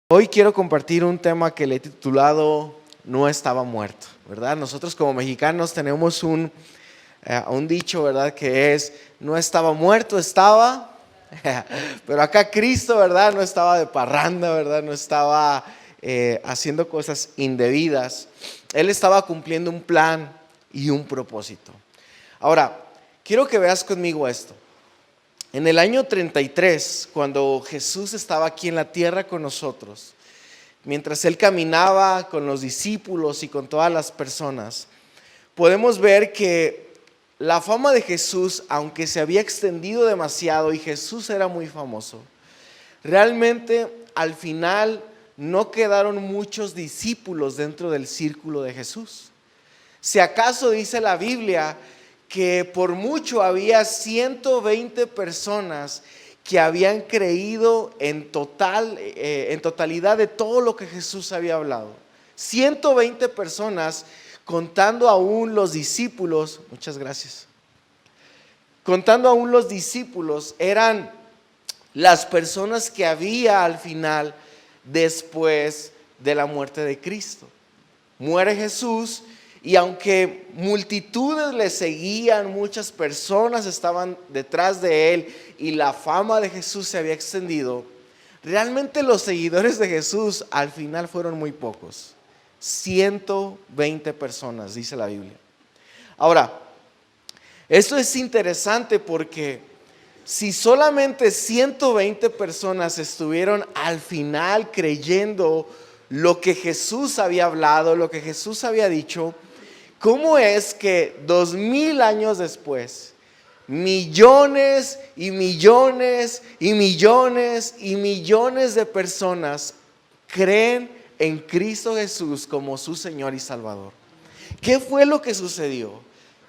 Hoy quiero compartir un tema que le he titulado No estaba muerto, ¿verdad? Nosotros como mexicanos tenemos un dicho, ¿verdad? Que es, no estaba muerto, estaba... Pero acá Cristo, ¿verdad? No estaba de parranda, ¿verdad? No estaba haciendo cosas indebidas. Él estaba cumpliendo un plan y un propósito. Ahora, quiero que veas conmigo esto. En el año 33, cuando Jesús estaba aquí en la tierra con nosotros, mientras Él caminaba con los discípulos y con todas las personas, podemos ver que la fama de Jesús, aunque se había extendido demasiado y Jesús era muy famoso, realmente al final no quedaron muchos discípulos dentro del círculo de Jesús. Si acaso dice la Biblia que por mucho había 120 personas que habían creído en totalidad de todo lo que Jesús había hablado. 120 personas, contando aún los discípulos, muchas gracias. Contando aún los discípulos, eran las personas que había al final después de la muerte de Cristo. Muere Jesús. Y aunque multitudes le seguían, muchas personas estaban detrás de él y la fama de Jesús se había extendido, realmente los seguidores de Jesús al final fueron muy pocos. 120 personas, dice la Biblia. Ahora, esto es interesante porque si solamente 120 personas estuvieron al final creyendo lo que Jesús había hablado, lo que Jesús había dicho, ¿cómo es que 2000 años después, millones y millones y millones y millones de personas creen en Cristo Jesús como su Señor y Salvador? ¿Qué fue lo que sucedió?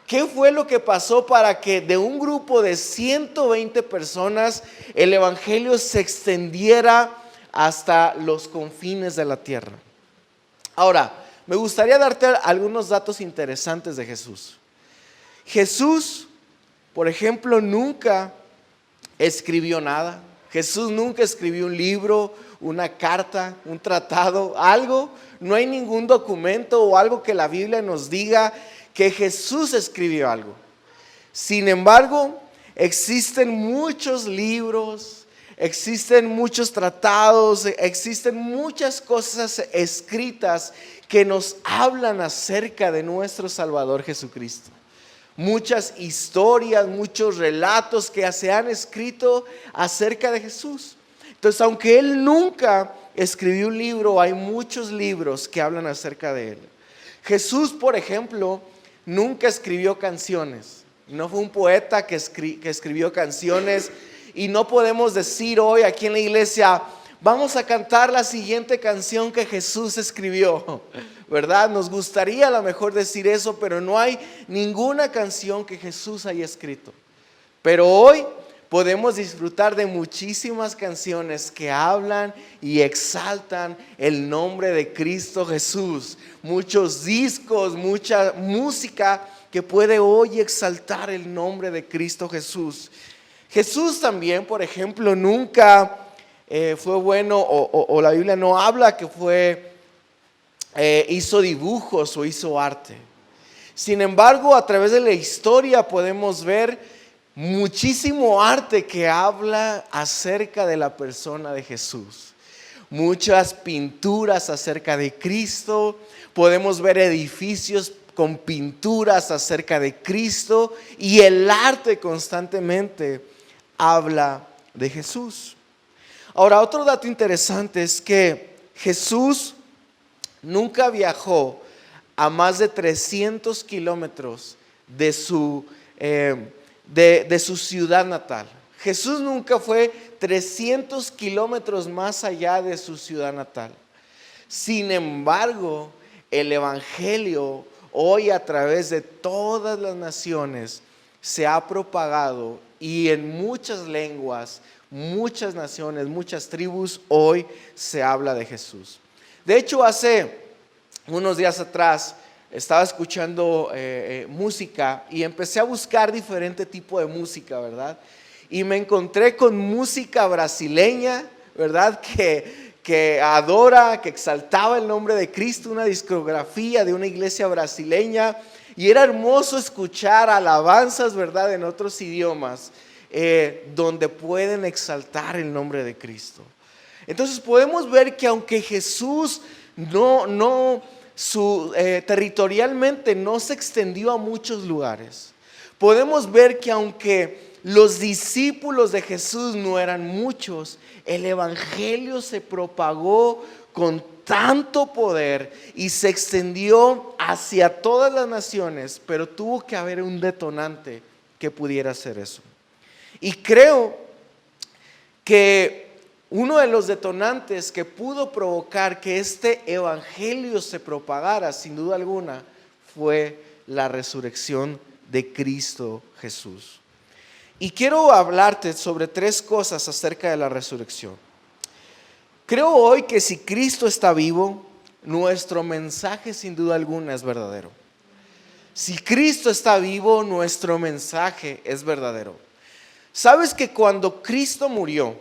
¿Qué fue lo que pasó para que de un grupo de 120 personas el evangelio se extendiera hasta los confines de la tierra? Ahora, me gustaría darte algunos datos interesantes de Jesús. Jesús, por ejemplo, nunca escribió nada. Jesús nunca escribió un libro, una carta, un tratado, algo. No hay ningún documento o algo que la Biblia nos diga que Jesús escribió algo. Sin embargo, existen muchos libros, existen muchos tratados, existen muchas cosas escritas que nos hablan acerca de nuestro Salvador Jesucristo. Muchas historias, muchos relatos que se han escrito acerca de Jesús. Entonces, aunque Él nunca escribió un libro, hay muchos libros que hablan acerca de Él. Jesús, por ejemplo, nunca escribió canciones. No fue un poeta que escribió canciones. Y no podemos decir hoy aquí en la iglesia, vamos a cantar la siguiente canción que Jesús escribió, ¿verdad? Nos gustaría a lo mejor decir eso, pero no hay ninguna canción que Jesús haya escrito. Pero hoy podemos disfrutar de muchísimas canciones que hablan y exaltan el nombre de Cristo Jesús. Muchos discos, mucha música que puede hoy exaltar el nombre de Cristo Jesús. Jesús también, por ejemplo, nunca fue bueno o la Biblia no habla que hizo dibujos o hizo arte. Sin embargo, a través de la historia podemos ver muchísimo arte que habla acerca de la persona de Jesús. Muchas pinturas acerca de Cristo, podemos ver edificios con pinturas acerca de Cristo y el arte constantemente habla de Jesús. Ahora, otro dato interesante es que Jesús nunca viajó a más de 300 kilómetros de su ciudad natal. Jesús nunca fue 300 kilómetros más allá de su ciudad natal. Sin embargo, el evangelio hoy a través de todas las naciones se ha propagado y en muchas lenguas, muchas naciones, muchas tribus, hoy se habla de Jesús. De hecho, hace unos días atrás estaba escuchando música y empecé a buscar diferente tipo de música, ¿verdad? Y me encontré con música brasileña, ¿verdad? Que que adora, que exaltaba el nombre de Cristo, una discografía de una iglesia brasileña, y era hermoso escuchar alabanzas, ¿verdad?, en otros idiomas, donde pueden exaltar el nombre de Cristo. Entonces podemos ver que aunque Jesús territorialmente no se extendió a muchos lugares, podemos ver que aunque los discípulos de Jesús no eran muchos, el evangelio se propagó con tanto poder y se extendió hacia todas las naciones, pero tuvo que haber un detonante que pudiera hacer eso. Y creo que uno de los detonantes que pudo provocar que este evangelio se propagara, sin duda alguna, fue la resurrección de Cristo Jesús. Y quiero hablarte sobre 3 cosas acerca de la resurrección. Creo hoy que si Cristo está vivo, nuestro mensaje sin duda alguna es verdadero. Si Cristo está vivo, nuestro mensaje es verdadero. ¿Sabes que cuando Cristo murió,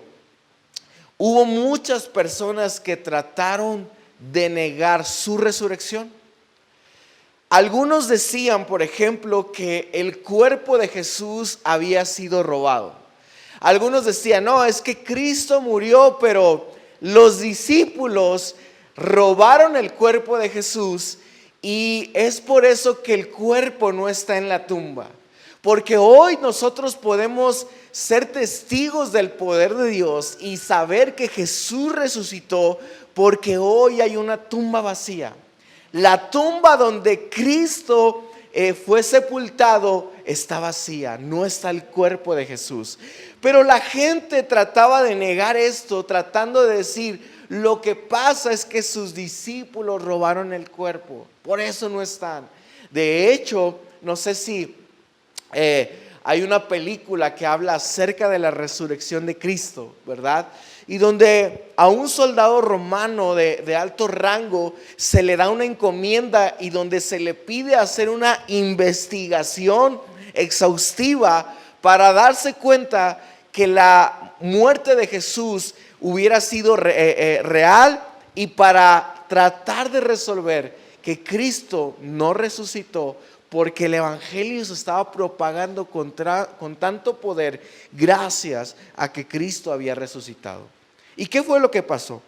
hubo muchas personas que trataron de negar su resurrección? Algunos decían, por ejemplo, que el cuerpo de Jesús había sido robado. Algunos decían, no, es que Cristo murió, pero los discípulos robaron el cuerpo de Jesús y es por eso que el cuerpo no está en la tumba. Porque hoy nosotros podemos ser testigos del poder de Dios y saber que Jesús resucitó, porque hoy hay una tumba vacía. La tumba donde Cristo fue sepultado está vacía, no está el cuerpo de Jesús. Pero la gente trataba de negar esto, tratando de decir, lo que pasa es que sus discípulos robaron el cuerpo, por eso no están. De hecho, no sé si hay una película que habla acerca de la resurrección de Cristo, ¿verdad? Y donde a un soldado romano de alto rango se le da una encomienda y donde se le pide hacer una investigación exhaustiva para darse cuenta que la muerte de Jesús hubiera sido real, y para tratar de resolver que Cristo no resucitó, porque el evangelio se estaba propagando con tanto poder gracias a que Cristo había resucitado. ¿Y qué fue lo que pasó?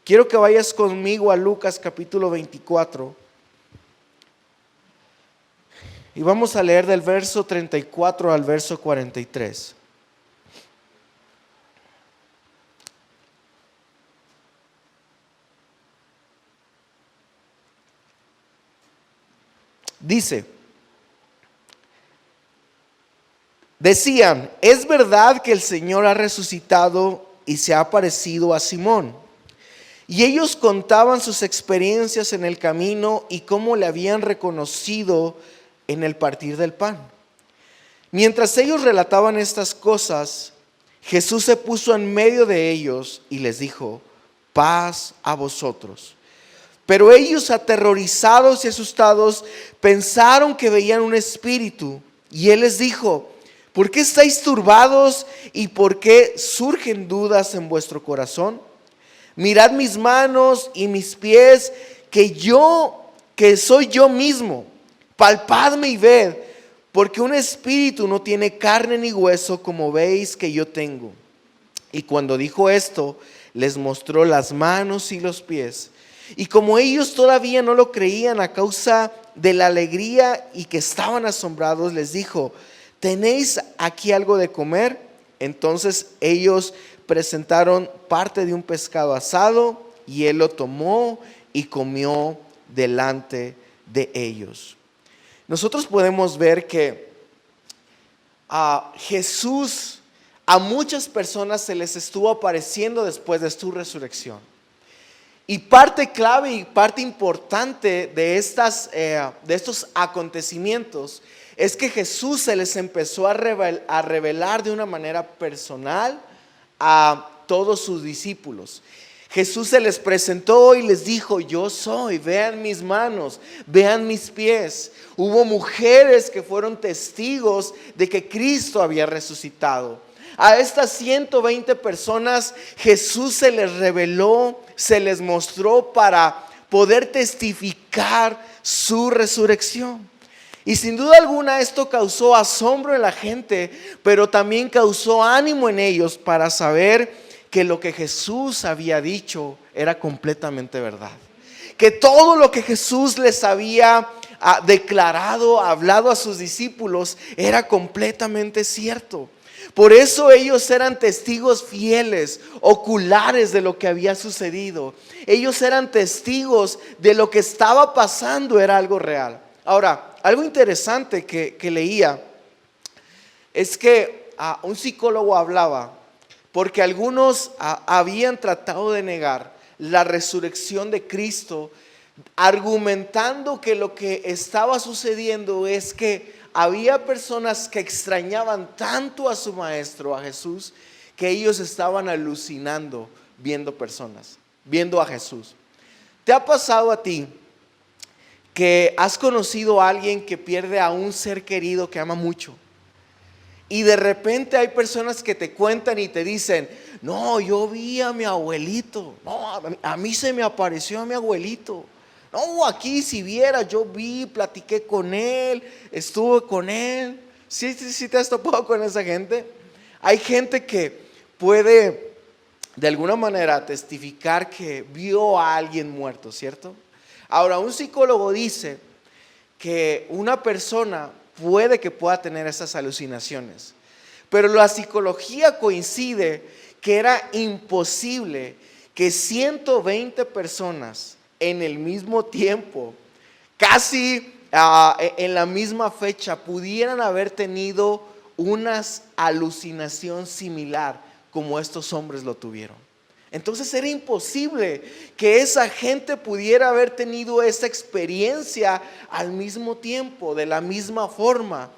Quiero que vayas conmigo a Lucas capítulo 24 y vamos a leer del verso 34 al verso 43. Decían, es verdad que el Señor ha resucitado y se ha aparecido a Simón. Y ellos contaban sus experiencias en el camino y cómo le habían reconocido en el partir del pan. Mientras ellos relataban estas cosas, Jesús se puso en medio de ellos y les dijo, paz a vosotros. Pero ellos, aterrorizados y asustados, pensaron que veían un espíritu. Y Él les dijo, ¿por qué estáis turbados y por qué surgen dudas en vuestro corazón? Mirad mis manos y mis pies, que soy yo mismo. Palpadme y ved, porque un espíritu no tiene carne ni hueso como veis que yo tengo. Y cuando dijo esto, les mostró las manos y los pies. Y como ellos todavía no lo creían a causa de la alegría y que estaban asombrados, les dijo, ¿tenéis aquí algo de comer? Entonces ellos presentaron parte de un pescado asado y Él lo tomó y comió delante de ellos. Nosotros podemos ver que a Jesús, a muchas personas se les estuvo apareciendo después de su resurrección. Y parte clave y parte importante de estos acontecimientos es que Jesús se les empezó a revelar de una manera personal a todos sus discípulos. Jesús se les presentó y les dijo, yo soy, vean mis manos, vean mis pies. Hubo mujeres que fueron testigos de que Cristo había resucitado. A estas 120 personas Jesús se les reveló, se les mostró para poder testificar su resurrección. Y sin duda alguna esto causó asombro en la gente, pero también causó ánimo en ellos para saber que lo que Jesús había dicho era completamente verdad. Que todo lo que Jesús les había declarado, hablado a sus discípulos, era completamente cierto. Por eso ellos eran testigos fieles, oculares de lo que había sucedido. Ellos eran testigos de lo que estaba pasando, era algo real. Ahora, algo interesante que leía es que un psicólogo hablaba, porque algunos habían tratado de negar la resurrección de Cristo, argumentando que lo que estaba sucediendo es que había personas que extrañaban tanto a su maestro, a Jesús, que ellos estaban alucinando viendo personas, viendo a Jesús. ¿Te ha pasado a ti que has conocido a alguien que pierde a un ser querido que ama mucho? Y de repente hay personas que te cuentan y te dicen: no, yo vi a mi abuelito, no, a mí se me apareció a mi abuelito. No, aquí si viera, yo vi, platiqué con él, estuve con él. ¿Sí te has topado con esa gente? Hay gente que puede de alguna manera testificar que vio a alguien muerto, ¿cierto? Ahora, un psicólogo dice que una persona puede que pueda tener esas alucinaciones, pero la psicología coincide que era imposible que 120 personas en el mismo tiempo, casi en la misma fecha, pudieran haber tenido una alucinación similar como estos hombres lo tuvieron. Entonces era imposible que esa gente pudiera haber tenido esa experiencia al mismo tiempo, de la misma forma.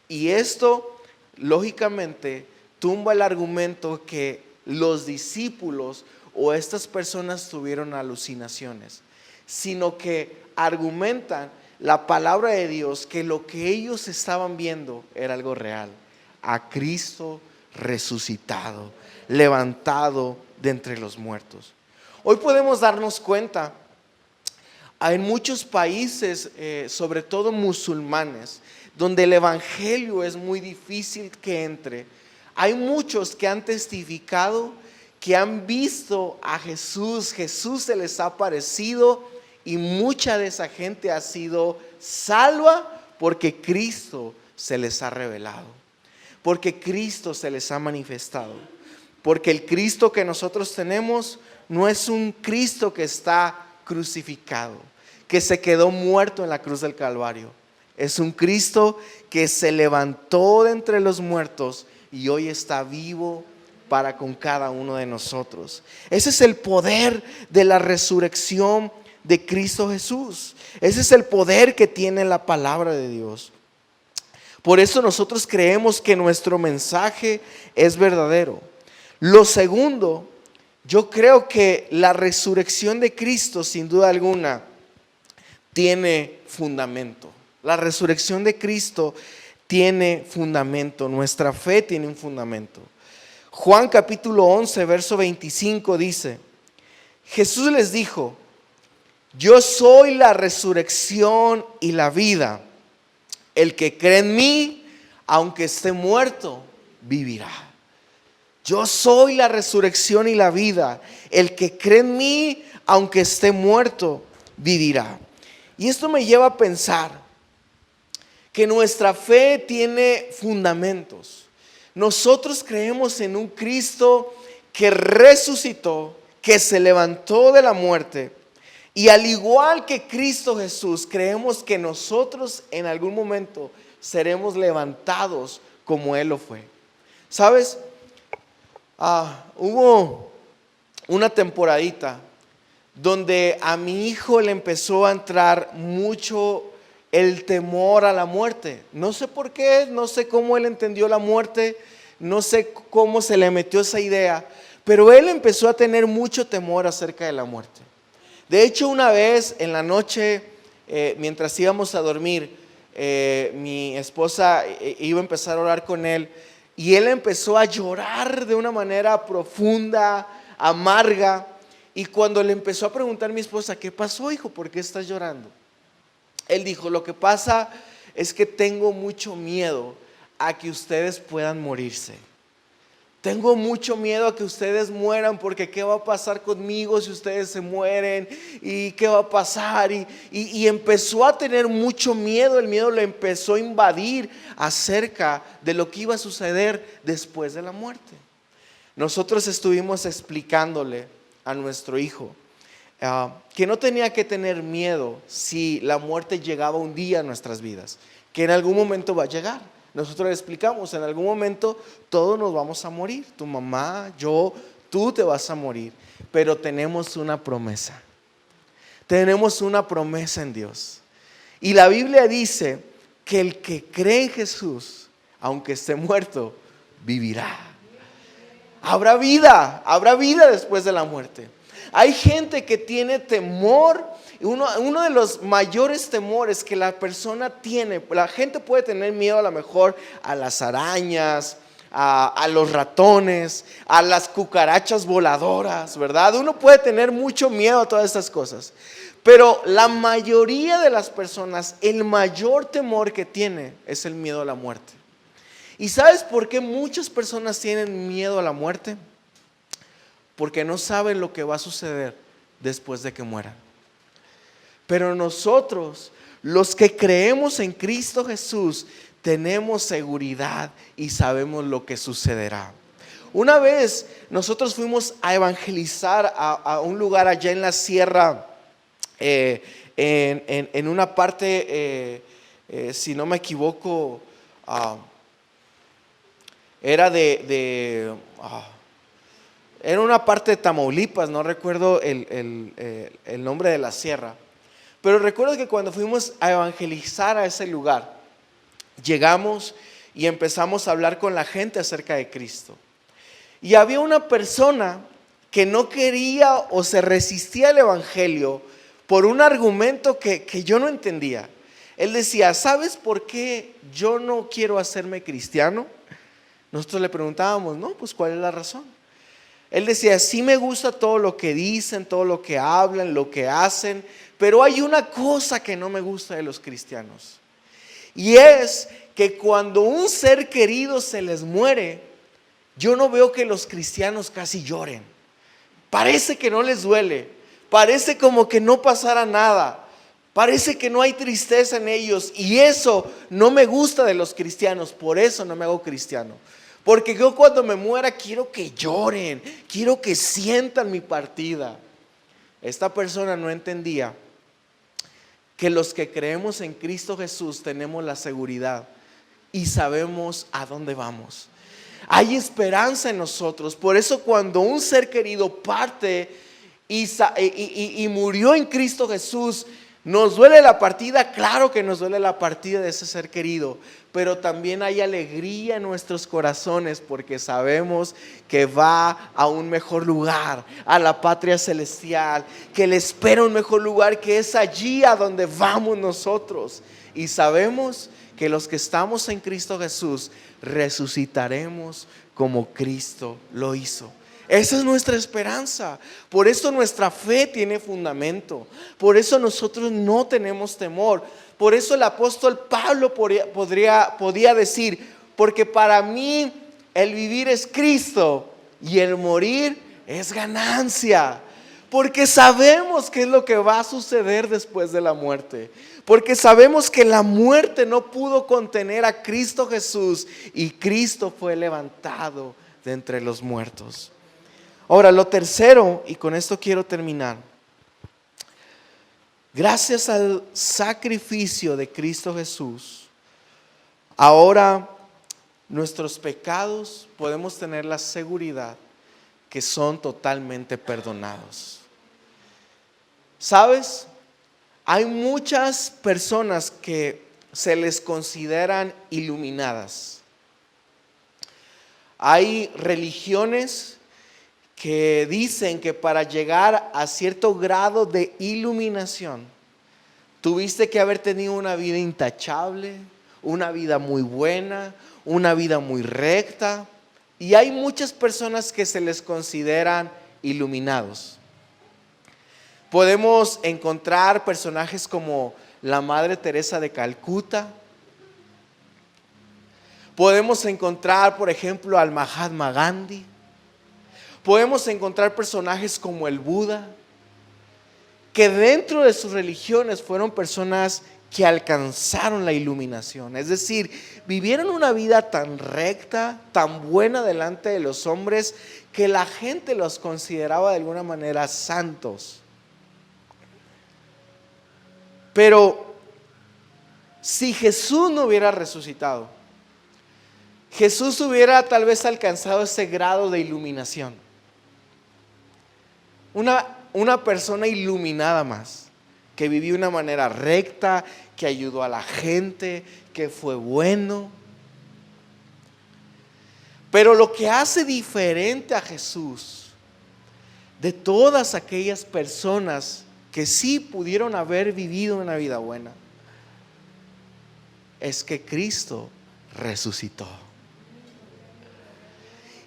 Y esto, lógicamente, tumba el argumento que los discípulos o estas personas tuvieron alucinaciones, sino que argumentan la palabra de Dios, que lo que ellos estaban viendo era algo real: a Cristo resucitado, levantado de entre los muertos. Hoy podemos darnos cuenta, en muchos países, sobre todo musulmanes, donde el evangelio es muy difícil que entre, hay muchos que han testificado que han visto a Jesús. Jesús se les ha aparecido y mucha de esa gente ha sido salva porque Cristo se les ha revelado, porque Cristo se les ha manifestado. Porque el Cristo que nosotros tenemos no es un Cristo que está crucificado, que se quedó muerto en la cruz del Calvario. Es un Cristo que se levantó de entre los muertos y hoy está vivo para con cada uno de nosotros. Ese es el poder de la resurrección de Cristo Jesús. Ese es el poder que tiene la palabra de Dios. Por eso nosotros creemos que nuestro mensaje es verdadero. Lo segundo, yo creo que la resurrección de Cristo, sin duda alguna, tiene fundamento. La resurrección de Cristo tiene fundamento. Nuestra fe tiene un fundamento. Juan capítulo 11, verso 25 dice: Jesús les dijo: yo soy la resurrección y la vida. El que cree en mí, aunque esté muerto, vivirá. Yo soy la resurrección y la vida. El que cree en mí, aunque esté muerto, vivirá. Y esto me lleva a pensar que nuestra fe tiene fundamentos. Nosotros creemos en un Cristo que resucitó, que se levantó de la muerte. Y al igual que Cristo Jesús, creemos que nosotros en algún momento seremos levantados como Él lo fue. ¿Sabes? Hubo una temporadita donde a mi hijo le empezó a entrar mucho el temor a la muerte. No sé por qué, no sé cómo él entendió la muerte, no sé cómo se le metió esa idea, pero él empezó a tener mucho temor acerca de la muerte. De hecho, una vez en la noche, mientras íbamos a dormir, mi esposa iba a empezar a orar con él Y él empezó a llorar de una manera profunda, amarga. Y cuando le empezó a preguntar a mi esposa, ¿qué pasó, hijo? ¿Por qué estás llorando? Él dijo, lo que pasa es que tengo mucho miedo a que ustedes puedan morirse. Tengo mucho miedo a que ustedes mueran, porque ¿qué va a pasar conmigo si ustedes se mueren? ¿Y qué va a pasar? Y empezó a tener mucho miedo. El miedo le empezó a invadir acerca de lo que iba a suceder después de la muerte. Nosotros estuvimos explicándole a nuestro hijo que no tenía que tener miedo si la muerte llegaba un día a nuestras vidas, que en algún momento va a llegar. Nosotros le explicamos, en algún momento todos nos vamos a morir, tu mamá, yo, tú te vas a morir, pero tenemos una promesa en Dios. Y la Biblia dice que el que cree en Jesús, aunque esté muerto, vivirá. Habrá vida después de la muerte. Hay gente que tiene temor. Uno de los mayores temores que la persona tiene, la gente puede tener miedo a lo mejor a las arañas, a los ratones, a las cucarachas voladoras, ¿verdad? Uno puede tener mucho miedo a todas estas cosas. Pero la mayoría de las personas, el mayor temor que tiene es el miedo a la muerte. ¿Y sabes por qué muchas personas tienen miedo a la muerte? Porque no saben lo que va a suceder después de que mueran. Pero nosotros, los que creemos en Cristo Jesús, tenemos seguridad y sabemos lo que sucederá. Una vez nosotros fuimos a evangelizar a un lugar allá en la sierra, en una parte, si no me equivoco, era era una parte de Tamaulipas, no recuerdo el nombre de la sierra. Pero recuerdo que cuando fuimos a evangelizar a ese lugar, llegamos y empezamos a hablar con la gente acerca de Cristo. Y había una persona que no quería o se resistía al evangelio por un argumento que yo no entendía. Él decía, ¿sabes por qué yo no quiero hacerme cristiano? Nosotros le preguntábamos, no, pues ¿cuál es la razón? Él decía, sí me gusta todo lo que dicen, todo lo que hablan, lo que hacen, pero hay una cosa que no me gusta de los cristianos. Y es que cuando un ser querido se les muere, yo no veo que los cristianos casi lloren. Parece que no les duele, parece como que no pasara nada, parece que no hay tristeza en ellos. Y eso no me gusta de los cristianos, por eso no me hago cristiano. Porque yo cuando me muera quiero que lloren, quiero que sientan mi partida. Esta persona no entendía que los que creemos en Cristo Jesús tenemos la seguridad y sabemos a dónde vamos. Hay esperanza en nosotros. Por eso cuando un ser querido parte y murió en Cristo Jesús, nos duele la partida, claro que nos duele la partida de ese ser querido, pero también hay alegría en nuestros corazones porque sabemos que va a un mejor lugar, a la patria celestial, que le espera un mejor lugar, que es allí a donde vamos nosotros. Y sabemos que los que estamos en Cristo Jesús resucitaremos como Cristo lo hizo. Esa es nuestra esperanza. Por eso nuestra fe tiene fundamento. Por eso nosotros no tenemos temor. Por eso el apóstol Pablo podía decir, porque para mí el vivir es Cristo y el morir es ganancia. Porque sabemos qué es lo que va a suceder después de la muerte. Porque sabemos que la muerte no pudo contener a Cristo Jesús y Cristo fue levantado de entre los muertos. Ahora, lo tercero, y con esto quiero terminar. Gracias al sacrificio de Cristo Jesús, ahora nuestros pecados podemos tener la seguridad que son totalmente perdonados. ¿Sabes? Hay muchas personas que se les consideran iluminadas. Hay religiones que dicen que para llegar a cierto grado de iluminación tuviste que haber tenido una vida intachable, una vida muy buena, una vida muy recta. Y hay muchas personas que se les consideran iluminados. Podemos encontrar personajes como la Madre Teresa de Calcuta. Podemos encontrar, por ejemplo, al Mahatma Gandhi. Podemos encontrar personajes como el Buda, que dentro de sus religiones fueron personas que alcanzaron la iluminación. Es decir, vivieron una vida tan recta, tan buena delante de los hombres, que la gente los consideraba de alguna manera santos. Pero si Jesús no hubiera resucitado, Jesús hubiera tal vez alcanzado ese grado de iluminación. Una persona iluminada más, que vivió de una manera recta, que ayudó a la gente, que fue bueno. Pero lo que hace diferente a Jesús de todas aquellas personas que sí pudieron haber vivido una vida buena, es que Cristo resucitó.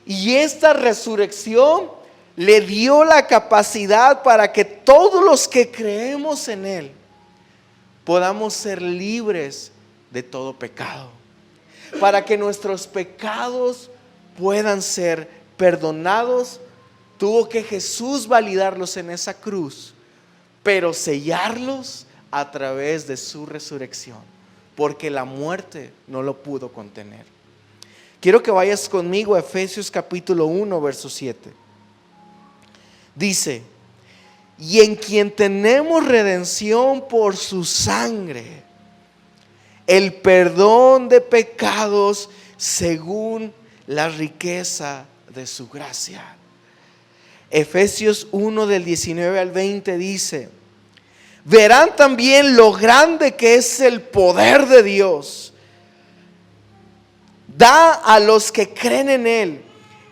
Y esta resurrección le dio la capacidad para que todos los que creemos en Él podamos ser libres de todo pecado, para que nuestros pecados puedan ser perdonados. Tuvo que Jesús validarlos en esa cruz, pero sellarlos a través de su resurrección, porque la muerte no lo pudo contener. Quiero que vayas conmigo a Efesios capítulo 1, verso 7. Dice: y en quien tenemos redención por su sangre, el perdón de pecados según la riqueza de su gracia. Efesios 1 del 19 al 20 dice: verán también lo grande que es el poder de Dios. Da a los que creen en Él,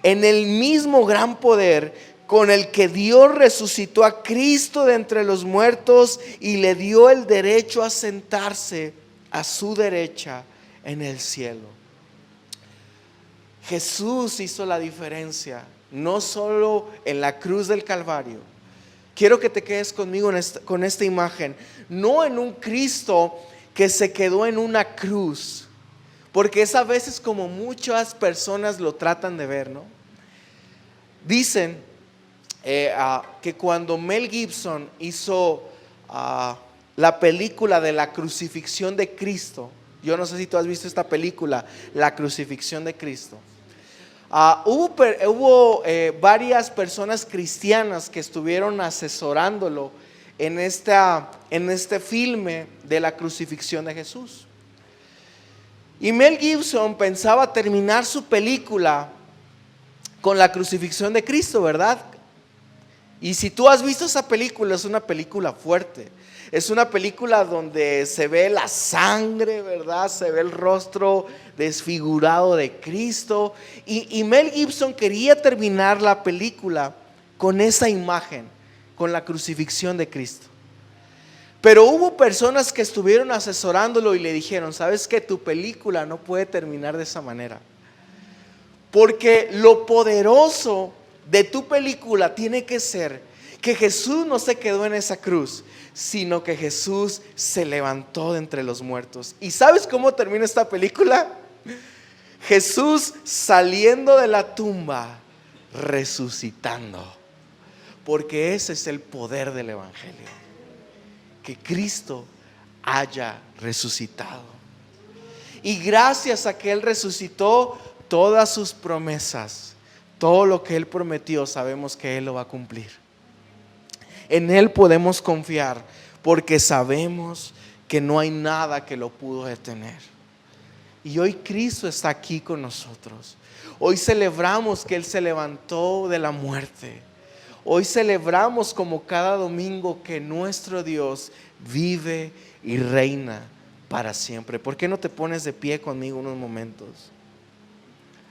en el mismo gran poder con el que Dios resucitó a Cristo de entre los muertos y le dio el derecho a sentarse a su derecha en el cielo. Jesús hizo la diferencia, no solo en la cruz del Calvario. Quiero que te quedes conmigo con esta imagen, no en un Cristo que se quedó en una cruz, porque es a veces como muchas personas lo tratan de ver, ¿no? Dicen que cuando Mel Gibson hizo la película de la crucifixión de Cristo, yo no sé si tú has visto esta película, La crucifixión de Cristo. Hubo varias personas cristianas que estuvieron asesorándolo en este filme de la crucifixión de Jesús. Y Mel Gibson pensaba terminar su película con la crucifixión de Cristo, ¿verdad? Y si tú has visto esa película, es una película fuerte. Es una película donde se ve la sangre, ¿verdad? Se ve el rostro desfigurado de Cristo. Y Mel Gibson quería terminar la película con esa imagen, con la crucifixión de Cristo. Pero hubo personas que estuvieron asesorándolo y le dijeron: ¿sabes qué? Tu película no puede terminar de esa manera, porque lo poderoso de tu película tiene que ser que Jesús no se quedó en esa cruz, sino que Jesús se levantó de entre los muertos. ¿Y sabes cómo termina esta película? Jesús saliendo de la tumba, resucitando, porque ese es el poder del evangelio, que Cristo haya resucitado. Y gracias a que Él resucitó, todas sus promesas, todo lo que Él prometió, sabemos que Él lo va a cumplir. En Él podemos confiar, porque sabemos que no hay nada que lo pudo detener. Y hoy Cristo está aquí con nosotros. Hoy celebramos que Él se levantó de la muerte. Hoy celebramos como cada domingo que nuestro Dios vive y reina para siempre. ¿Por qué no te pones de pie conmigo unos momentos?